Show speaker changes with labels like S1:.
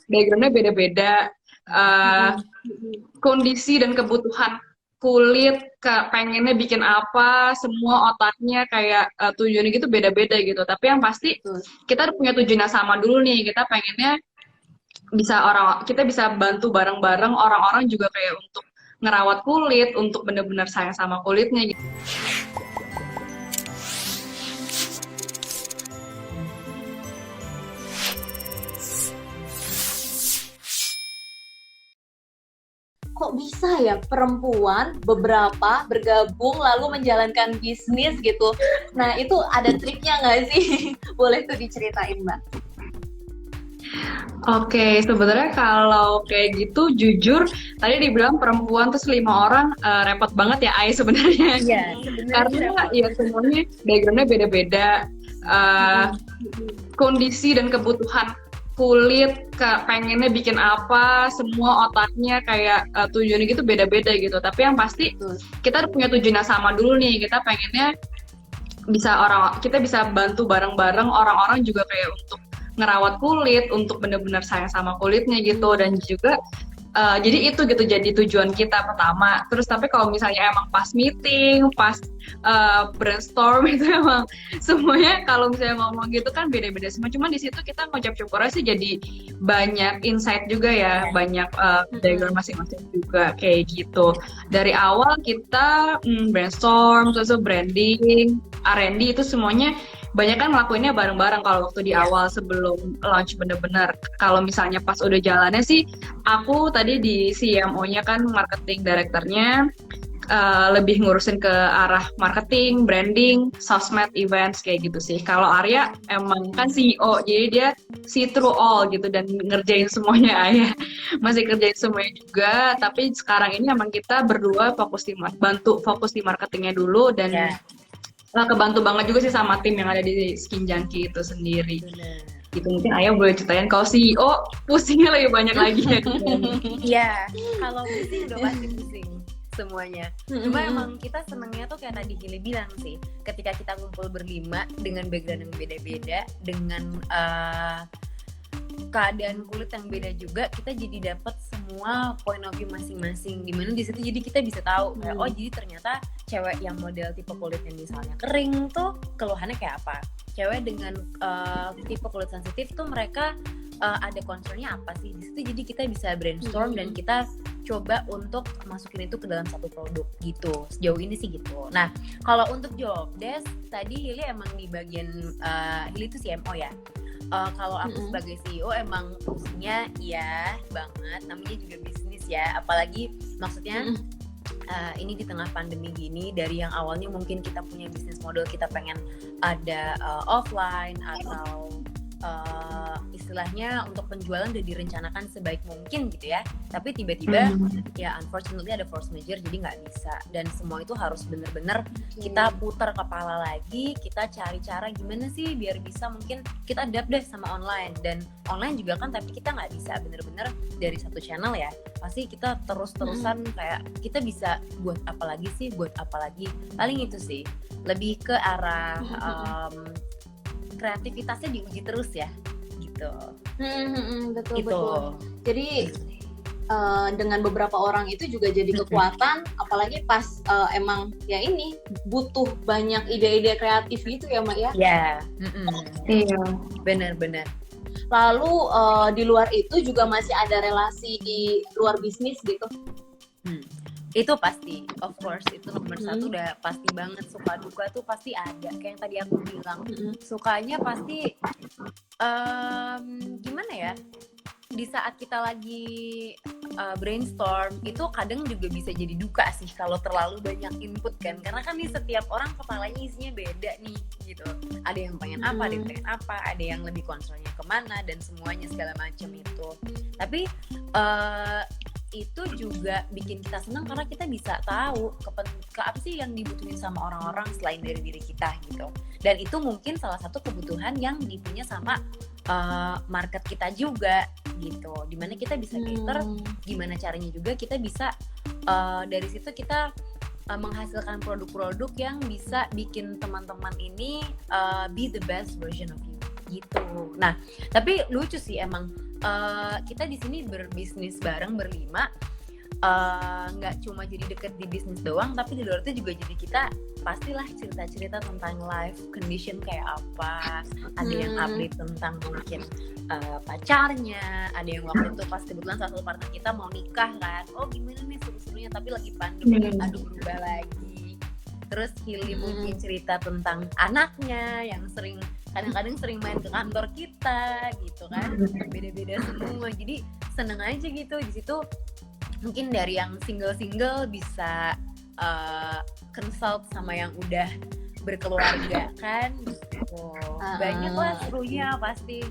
S1: backgroundnya beda-beda, eh,
S2: Mm-mm.
S1: kondisi dan kebutuhan kulit, pengennya bikin apa, semua otaknya kayak tujuannya gitu beda-beda gitu. Tapi yang pasti
S2: Betul.
S1: kita punya tujuan yang sama dulu nih. Kita pengennya kita bisa bantu bareng-bareng orang-orang juga kayak untuk ngerawat kulit, untuk bener-bener sayang sama kulitnya gitu.
S2: Kok bisa ya perempuan beberapa bergabung lalu menjalankan bisnis gitu? Nah, itu ada triknya nggak sih? Boleh tuh diceritain, Mbak.
S1: Oke, sebenarnya kalau kayak gitu, jujur tadi dibilang perempuan terus 5 orang, repot banget ya Ai sebenarnya.
S2: Iya, sebenarnya sih
S1: Karena
S2: repot.
S1: ya semuanya backgroundnya beda-beda, eh,
S2: Mm-mm.
S1: kondisi dan kebutuhan kulit, pengennya bikin apa, semua otaknya kayak tujuannya gitu beda-beda gitu. Tapi yang pasti
S2: Betul.
S1: kita punya tujuan yang sama dulu nih. Kita pengennya kita bisa bantu bareng-bareng orang-orang juga kayak untuk ngerawat kulit, untuk bener-bener sayang sama kulitnya gitu. Dan juga jadi itu gitu jadi tujuan kita pertama. Terus tapi kalau misalnya emang pas meeting, pas brainstorm itu emang semuanya kalau misalnya ngomong gitu kan beda-beda semua. Cuman di situ kita ngucap syukurnya sih jadi banyak insight juga ya,
S2: Iya.
S1: banyak background
S2: Mm-mm.
S1: masing-masing juga kayak gitu. Dari awal kita brainstorm, terus branding, R&D itu semuanya banyak kan ngelakuinnya bareng-bareng kalau waktu di
S2: Iya.
S1: awal sebelum launch bener-bener. Kalau misalnya pas udah jalannya sih, aku tadi di CMO-nya kan marketing director-nya, lebih ngurusin ke arah marketing, branding, sosmed, events kayak gitu sih. Kalau Arya emang kan CEO, jadi dia see through all gitu dan ngerjain semuanya Ayah. Masih kerjain semuanya juga, tapi sekarang ini emang kita berdua bantu fokus di marketingnya dulu dan
S2: Iya,
S1: kebantu banget juga sih sama tim yang ada di Skin Junkie itu sendiri.
S2: benar.
S1: Gitu mungkin Ayah boleh ceritain kalau CEO pusingnya lebih banyak lagi ya.
S3: Iya, kalau pusing udah pasti pusing semuanya. Cuma emang kita senengnya tuh kayak tadi Gili bilang sih, ketika kita ngumpul berlima dengan background yang beda-beda, dengan keadaan kulit yang beda juga, kita jadi dapat semua point of view masing-masing. Dimana di situ jadi kita bisa tahu kayak oh jadi ternyata cewek yang model tipe kulit yang misalnya kering tuh keluhannya kayak apa. Cewek dengan tipe kulit sensitif tuh mereka ada concernnya apa sih di situ, jadi kita bisa brainstorm dan kita coba untuk masukin itu ke dalam satu produk gitu. Sejauh ini sih gitu. Nah, kalau untuk job desk tadi Hili emang di bagian Hili itu CMO ya. Kalau aku sebagai CEO emang fungsinya ya banget, namanya juga bisnis ya, apalagi maksudnya ini di tengah pandemi gini, dari yang awalnya mungkin kita punya bisnis model kita pengen ada offline atau istilahnya untuk penjualan udah direncanakan sebaik mungkin gitu ya, tapi tiba-tiba ya unfortunately ada force major jadi nggak bisa, dan semua itu harus bener-bener kita putar kepala lagi, kita cari cara gimana sih biar bisa, mungkin kita adapt deh sama online, dan online juga kan tapi kita nggak bisa bener-bener dari satu channel ya, pasti kita terus-terusan kayak kita bisa buat apa lagi sih, buat apa lagi, paling itu sih lebih ke arah kreativitasnya diuji terus ya gitu.
S2: Betul
S3: Itu
S2: betul. Jadi dengan beberapa orang itu juga jadi kekuatan, apalagi pas emang ya ini butuh banyak ide-ide kreatif gitu ya Mak ya.
S3: ya
S1: Iya.
S3: benar-benar.
S2: Lalu di luar itu juga masih ada relasi di luar bisnis gitu.
S3: Itu pasti, of course, itu nomor satu udah pasti banget. Suka duka tuh pasti ada, kayak yang tadi aku bilang. Sukanya pasti gimana ya, di saat kita lagi brainstorm itu kadang juga bisa jadi duka sih kalau terlalu banyak input kan, karena kan nih setiap orang kepalanya isinya beda nih gitu, ada yang pengen apa, ada yang pengen apa, ada yang lebih concernnya kemana dan semuanya segala macam itu. Tapi itu juga bikin kita senang karena kita bisa tahu ke apa sih yang dibutuhin sama orang-orang selain dari diri kita gitu, dan itu mungkin salah satu kebutuhan yang dipunya sama market kita juga gitu, dimana kita bisa cater, gimana caranya juga kita bisa dari situ kita menghasilkan produk-produk yang bisa bikin teman-teman ini be the best version of you gitu. Nah, tapi lucu sih emang kita di sini berbisnis bareng berlima, nggak cuma jadi deket di bisnis doang, tapi di luar itu juga jadi kita pastilah cerita-cerita tentang life condition kayak apa, ada yang update tentang mungkin pacarnya, ada yang waktu itu pas kebetulan salah satu partner kita mau nikah kan, oh gimana nih seru-serunya tapi lagi pandemi, aduh berubah lagi. Terus Hilly mungkin cerita tentang anaknya yang kadang-kadang sering main ke kantor kita gitu kan, beda-beda semua, jadi seneng aja gitu di situ. Mungkin dari yang single-single bisa consult sama yang udah berkeluarga kan gitu. Banyak lah serunya pasti.